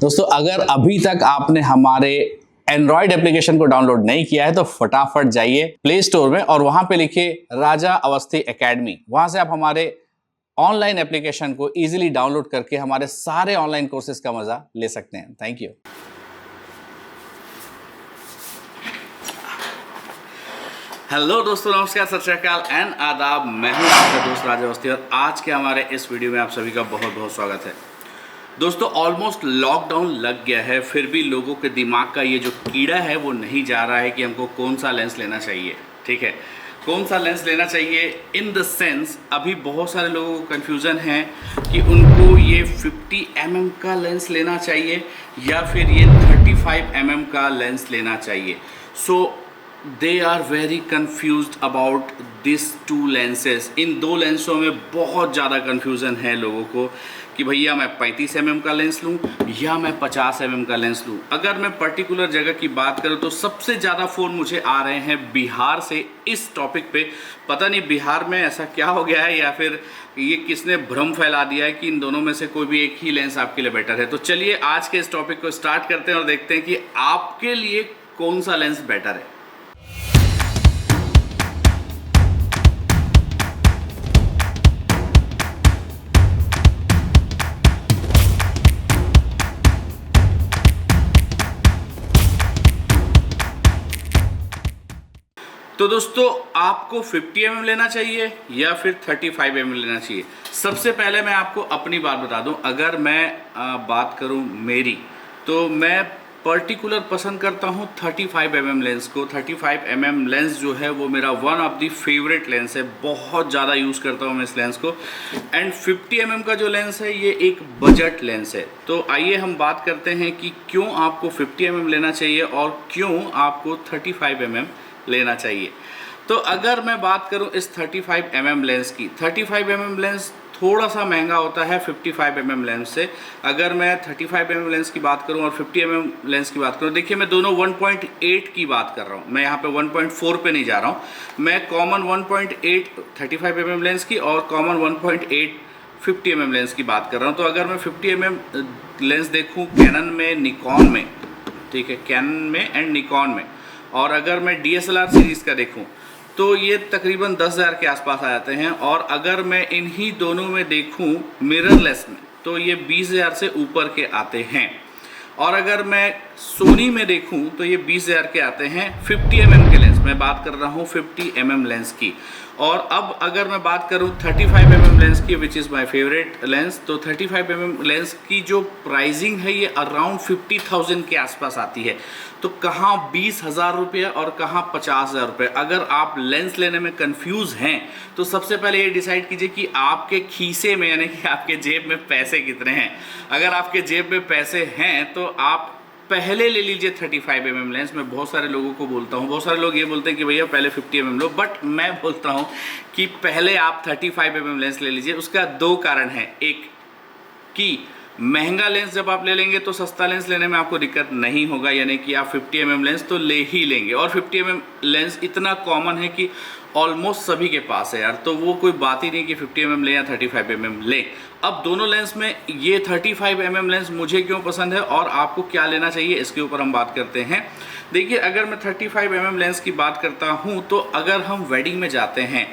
दोस्तों अगर अभी तक आपने हमारे एंड्रॉयड एप्लीकेशन को डाउनलोड नहीं किया है तो फटाफट जाइए प्ले स्टोर में और वहां पे लिखिए राजा अवस्थी एकेडमी। वहां से आप हमारे ऑनलाइन एप्लीकेशन को इजीली डाउनलोड करके हमारे सारे ऑनलाइन कोर्सेज का मजा ले सकते हैं। Thank you. हेलो दोस्तों, नमस्कार, सत श्री अकाल एंड आदाब। मैं हूं आपका दोस्त राजा अवस्थी और आज के हमारे इस वीडियो में आप सभी का बहुत बहुत स्वागत है। दोस्तों ऑलमोस्ट लॉकडाउन लग गया है, फिर भी लोगों के दिमाग का ये जो कीड़ा है वो नहीं जा रहा है कि हमको कौन सा लेंस लेना चाहिए। ठीक है, कौन सा लेंस लेना चाहिए इन द सेंस अभी बहुत सारे लोगों को कन्फ्यूज़न है कि उनको ये 50 mm का लेंस लेना चाहिए या फिर ये 35 mm का लेंस लेना चाहिए। So they are very confused about this two lenses. इन दो लेंसों में बहुत ज़्यादा कन्फ्यूज़न है लोगों को कि भैया मैं 35 mm का लेंस लूँ या मैं 50 mm का लेंस लूँ। अगर मैं पर्टिकुलर जगह की बात करूँ तो सबसे ज़्यादा फ़ोन मुझे आ रहे हैं बिहार से इस टॉपिक पे। पता नहीं बिहार में ऐसा क्या हो गया है या फिर ये किसने भ्रम फैला दिया है कि इन दोनों में से कोई भी एक ही लेंस आपके लिए बेटर है। तो चलिए आज के इस टॉपिक को स्टार्ट करते हैं और देखते हैं कि आपके लिए कौन सा लेंस बेटर है। तो दोस्तों आपको 50 mm लेना चाहिए या फिर 35 mm लेना चाहिए। सबसे पहले मैं आपको अपनी बात बता दूं, अगर मैं बात करूं मेरी, तो मैं पर्टिकुलर पसंद करता हूं 35 mm लेंस को। 35 mm लेंस जो है वो मेरा one of the favourite lens है, बहुत ज़्यादा यूज़ करता हूं मैं इस लेंस को। एंड 50 mm का जो लेंस है ये एक बजट लेंस है। तो आइए हम बात करते हैं कि क्यों आपको 50 mm लेना चाहिए और क्यों आपको 35 mm लेना चाहिए। तो अगर मैं बात करूं इस 35 mm लेंस की, 35 mm लेंस थोड़ा सा महंगा होता है 55 mm लेंस से। अगर मैं 35 mm लेंस की बात करूं और 50 mm लेंस की बात करूं, देखिए मैं दोनों 1.8 की बात कर रहा हूं, मैं यहाँ पे 1.4 पे नहीं जा रहा हूं। मैं कॉमन 1.8 35 mm लेंस की और कॉमन 1.8 50 mm लेंस की बात कर रहा हूँ। तो अगर मैं 50 mm लेंस देखूँ कैनन में, निकॉन में, ठीक है, कैनन में एंड निकॉन में, और अगर मैं DSLR सीरीज़ का देखूं तो ये तकरीबन 10,000 के आसपास आ जाते हैं। और अगर मैं इन्हीं दोनों में देखूं मिररलेस में तो ये 20,000 से ऊपर के आते हैं। और अगर मैं सोनी में देखूं तो ये 20,000 के आते हैं 50 mm के लेंस। मैं बात कर रहा हूं 50 mm लेंस की। और अब अगर मैं बात करूं 35 mm लेंस की, which is my favourite lens, तो 35 mm लेंस की जो प्राइसिंग है ये अराउंड 50,000 के आसपास आती है। तो कहाँ 20,000 रुपये और कहाँ 50,000 रुपये। अगर आप लेंस लेने में कंफ्यूज हैं तो सबसे पहले ये डिसाइड कीजिए कि आपके खीसे में, यानी कि आपके जेब में पैसे कितने हैं। अगर आपके जेब में पैसे हैं तो आप पहले ले लीजिए 35 mm लेंस। मैं बहुत सारे लोगों को बोलता हूँ, बहुत सारे लोग ये बोलते हैं कि भैया पहले 50 mm लो, बट मैं बोलता हूँ कि पहले आप 35 mm लेंस ले लीजिए। उसका दो कारण है। एक कि महंगा लेंस जब आप ले लेंगे तो सस्ता लेंस लेने में आपको दिक्कत नहीं होगा, यानी कि आप 50 mm लेंस तो ले ही लेंगे। और 50 mm लेंस इतना कॉमन है कि ऑलमोस्ट सभी के पास है यार, तो वो कोई बात ही नहीं कि 50 mm ले या 35 mm ले। अब दोनों लेंस में ये 35 mm लेंस मुझे क्यों पसंद है और आपको क्या लेना चाहिए इसके ऊपर हम बात करते हैं। देखिए अगर मैं 35 mm लेंस की बात करता हूँ तो अगर हम वेडिंग में जाते हैं,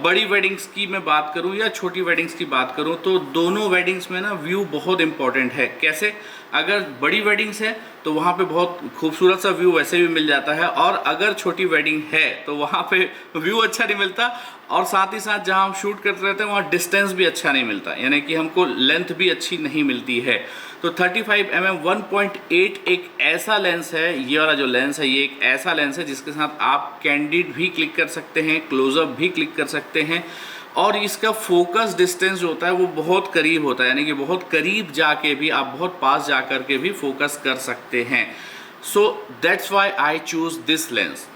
बड़ी वेडिंग्स की मैं बात करूं या छोटी वेडिंग्स की बात करूं, तो दोनों वेडिंग्स में ना व्यू बहुत इंपॉर्टेंट है। कैसे? अगर बड़ी वेडिंग्स है तो वहाँ पे बहुत खूबसूरत सा व्यू वैसे भी मिल जाता है, और अगर छोटी वेडिंग है तो वहाँ पे व्यू अच्छा नहीं मिलता, और साथ ही साथ जहाँ हम शूट करते रहते हैं वहाँ डिस्टेंस भी अच्छा नहीं मिलता, यानी कि हमको लेंथ भी अच्छी नहीं मिलती है। तो 35 mm 1.8 एक ऐसा लेंस है, ये वाला जो लेंस है ये एक ऐसा लेंस है जिसके साथ आप कैंडिड भी क्लिक कर सकते हैं, क्लोजअप भी क्लिक कर सकते हैं, और इसका फोकस डिस्टेंस जो होता है वो बहुत करीब होता है, यानी कि बहुत करीब जाके भी आप बहुत पास जा कर के भी फोकस कर सकते हैं। So that's why I choose this lens.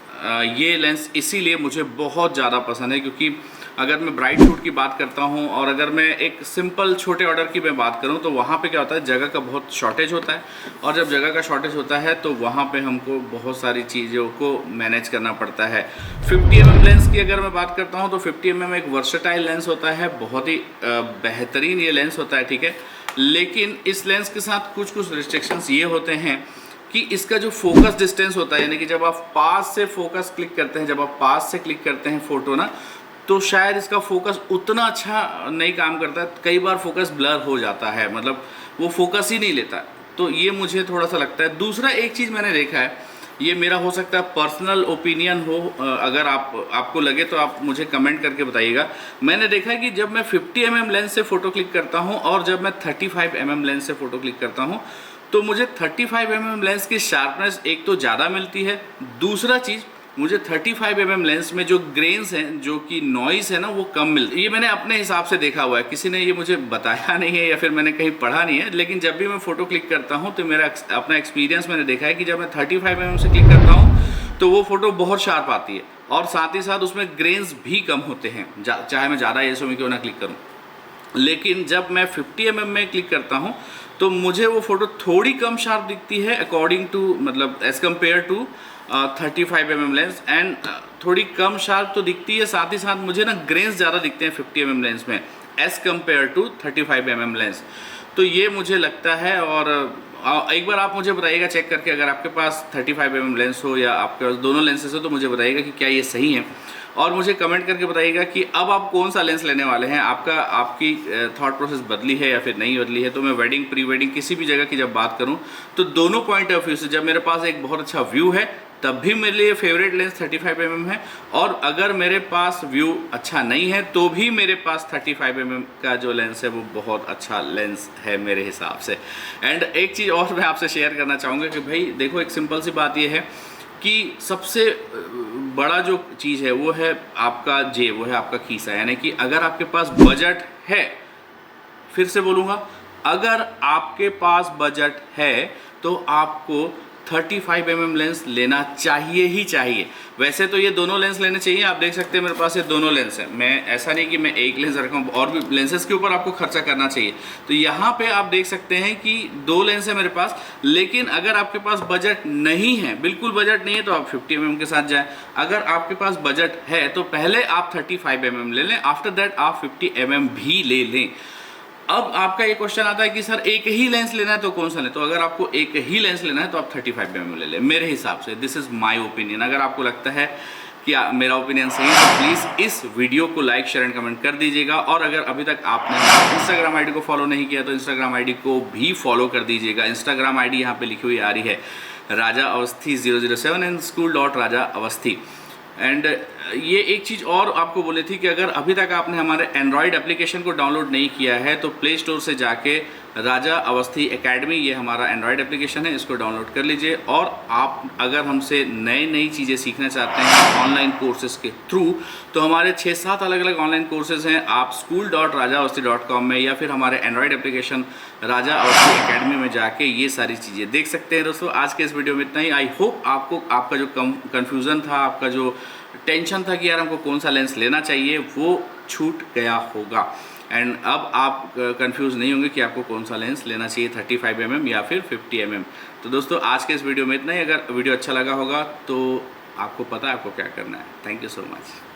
ये लेंस इसीलिए मुझे बहुत ज़्यादा पसंद है, क्योंकि अगर मैं ब्राइट शूट की बात करता हूँ और अगर मैं एक सिंपल छोटे ऑर्डर की मैं बात करूँ तो वहाँ पे क्या होता है, जगह का बहुत शॉर्टेज होता है, और जब जगह का शॉर्टेज होता है तो वहाँ पे हमको बहुत सारी चीज़ों को मैनेज करना पड़ता है। 50 mm लेंस की अगर मैं बात करता हूँ तो 50 mm एक वर्सेटाइल लेंस होता है, बहुत ही बेहतरीन ये लेंस होता है, ठीक है। लेकिन इस लेंस के साथ कुछ कुछ रिस्ट्रिक्शंस ये होते हैं कि इसका जो फोकस डिस्टेंस होता है, यानी कि जब आप पास से फोकस क्लिक करते हैं, जब आप पास से क्लिक करते हैं फ़ोटो ना, तो शायद इसका फोकस उतना अच्छा नहीं काम करता, कई बार फोकस ब्लर हो जाता है, मतलब वो फोकस ही नहीं लेता। तो ये मुझे थोड़ा सा लगता है। दूसरा एक चीज़ मैंने देखा है, ये मेरा हो सकता है पर्सनल ओपिनियन हो, अगर आपको लगे तो आप मुझे कमेंट करके बताइएगा। मैंने देखा है कि जब मैं 50 mm लेंस से फ़ोटो क्लिक करता हूँ और जब मैं 35 mm लेंस से फ़ोटो क्लिक करता हूँ, तो मुझे 35 mm लेंस की शार्पनेस एक तो ज़्यादा मिलती है, दूसरा चीज़ मुझे 35 mm लेंस में जो ग्रेन्स हैं, जो कि नॉइज़ है ना, वो कम मिलती है। ये मैंने अपने हिसाब से देखा हुआ है, किसी ने ये मुझे बताया नहीं है या फिर मैंने कहीं पढ़ा नहीं है, लेकिन जब भी मैं फ़ोटो क्लिक करता हूँ तो मेरा अपना एक्सपीरियंस मैंने देखा है कि जब मैं 35 mm से क्लिक करता हूँ तो वो फ़ोटो बहुत शार्प आती है और साथ ही साथ उसमें ग्रेन्स भी कम होते हैं, चाहे मैं ज़्यादा ISO में क्यों ना क्लिक करूँ। लेकिन जब मैं 50 mm में क्लिक करता हूँ तो मुझे वो फ़ोटो थोड़ी कम शार्प दिखती है अकॉर्डिंग टू, मतलब as compare to 35 mm lens, and थोड़ी कम शार्प तो दिखती है, साथ ही साथ मुझे ना ग्रेन्स ज़्यादा दिखते हैं 50 mm लेंस में as compare to 35 mm lens. तो ये मुझे लगता है। और एक बार आप मुझे बताइएगा चेक करके, अगर आपके पास 35 mm लेंस हो या आपके पास दोनों लेंसेज हो, तो मुझे बताइएगा कि क्या ये सही है, और मुझे कमेंट करके बताइएगा कि अब आप कौन सा लेंस लेने वाले हैं। आपकी थॉट प्रोसेस बदली है या फिर नहीं बदली है। तो मैं वेडिंग, प्री वेडिंग, किसी भी जगह की जब बात करूं तो दोनों पॉइंट ऑफ व्यू से, जब मेरे पास एक बहुत अच्छा व्यू है तब भी मेरे लिए फेवरेट लेंस 35 mm है, और अगर मेरे पास व्यू अच्छा नहीं है तो भी मेरे पास 35 mm का जो लेंस है वो बहुत अच्छा लेंस है मेरे हिसाब से। एंड एक चीज़ और मैं आपसे शेयर करना चाहूँगा कि भाई देखो, एक सिंपल सी बात ये है कि सबसे बड़ा जो चीज़ है वो है आपका जेब, वो है आपका खीसा। यानी कि अगर आपके पास बजट है, फिर से बोलूँगा, अगर आपके पास बजट है तो आपको 35 mm लेंस लेना चाहिए ही चाहिए। वैसे तो ये दोनों लेंस लेने चाहिए, आप देख सकते हैं मेरे पास ये दोनों लेंस हैं। मैं ऐसा नहीं कि मैं एक लेंस रखा हूँ, और भी लेंसेज के ऊपर आपको खर्चा करना चाहिए। तो यहाँ पे आप देख सकते हैं कि 2 लेंस है मेरे पास। लेकिन अगर आपके पास बजट नहीं है, बिल्कुल बजट नहीं है, तो आप 50 mm के साथ जाएँ। अगर आपके पास बजट है तो पहले आप 35 mm ले लें, आफ्टर दैट आप 50 mm भी ले लें। अब आपका ये क्वेश्चन आता है कि सर एक ही लेंस लेना है तो कौन सा लें? तो अगर आपको एक ही लेंस लेना है तो आप 35 mm ले लें, मेरे हिसाब से। This is my opinion. अगर आपको लगता है कि मेरा ओपिनियन सही है तो प्लीज़ इस वीडियो को लाइक, शेयर एंड कमेंट कर दीजिएगा। और अगर अभी तक आपने इंस्टाग्राम आईडी को फॉलो नहीं किया तो इंस्टाग्राम आईडी को भी फॉलो कर दीजिएगा। इंस्टाग्राम आईडी यहाँ पे लिखी हुई आ रही है Raja Awasthi 007 and school.raja Awasthi. And ये एक चीज़ और आपको बोली थी कि अगर अभी तक आपने हमारे एंड्रॉयड एप्लीकेशन को डाउनलोड नहीं किया है तो प्ले स्टोर से जाके राजा अवस्थी एकेडमी, ये हमारा एंड्रॉयड एप्लीकेशन है, इसको डाउनलोड कर लीजिए। और आप अगर हमसे नई चीज़ें सीखना चाहते हैं ऑनलाइन कोर्सेज़ के थ्रू, तो हमारे 6-7 अलग अलग ऑनलाइन कोर्सेज़ हैं। आप school.rajaavasthi.com में या फिर हमारे एंड्रॉयड एप्लीकेशन राजा अवस्थी एकेडमी में जाके ये सारी चीज़ें देख सकते हैं। दोस्तों, आज के इस वीडियो में इतना ही। आई होप आपको आपका जो कन्फ्यूज़न था, आपका जो टेंशन था कि यार हमको कौन सा लेंस लेना चाहिए, वो छूट गया होगा। एंड अब आप कंफ्यूज नहीं होंगे कि आपको कौन सा लेंस लेना चाहिए, 35 mm या फिर 50 mm। तो दोस्तों, आज के इस वीडियो में इतना ही। अगर वीडियो अच्छा लगा होगा तो आपको पता है आपको क्या करना है। Thank you so much.